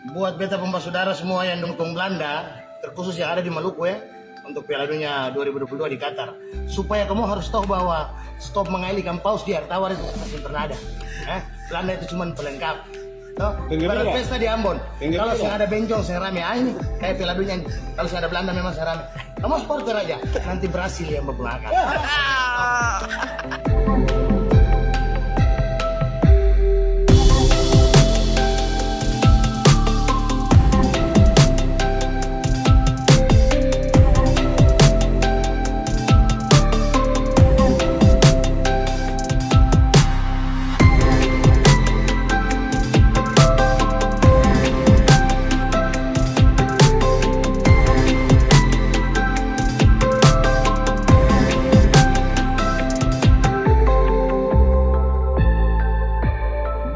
Buat beta pembasudara semua yang dukung Belanda, terkhusus yang ada di Maluku ya, untuk Piala Dunia 2022 di Qatar. Supaya kamu harus tahu bahwa stop mengailikan paus di air tawar itu masih pernah ada. Belanda itu cuma pelengkap. Ibarat pesta di Ambon, kalau yang ada bencong, saya rame ini kayak Piala Dunia. Kalau ada Belanda memang saya rame. Kamu supporter aja, nanti Brasil yang berbelakang.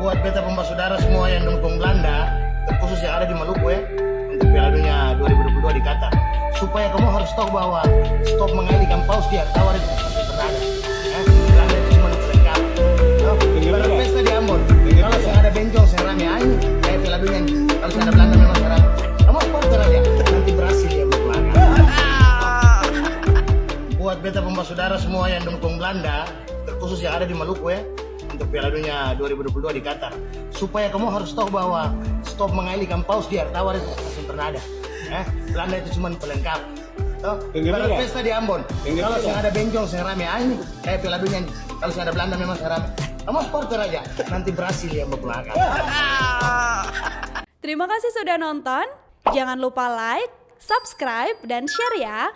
Buat beta pembasudara semua yang dukung Belanda, terkhusus yang ada di Maluku ya, untuk Piala Dunia 2022 di Qatar. Supaya kamu harus tahu bahwa stop mengailikan paus di air tawar itu masih pernah ada. Belanda itu cuma pelengkap. Ibarat pesta di Ambon, kalau yang ada bencong, saya rame ini kayak Piala Dunia. Kalau ada Belanda memang saya rame. Kamu supporter aja, nanti Brasil yang berbelakang. Buat beta pembasudara semua yang dukung Belanda, terkhusus yang ada di Maluku ya, untuk Piala Dunia 2022 di Qatar. Supaya kamu harus tahu bahwa stop mengailikan paus di air tawar itu masih pernah ada. Belanda itu cuma pelengkap. Ibarat pesta di Ambon, kalau yang ada bencong, saya rame ini kayak Piala Dunia. Kalau ada Belanda memang saya rame. Kamu supporter aja, nanti Brasil yang berbelakang. Terima kasih sudah nonton. Jangan lupa like, subscribe, dan share ya.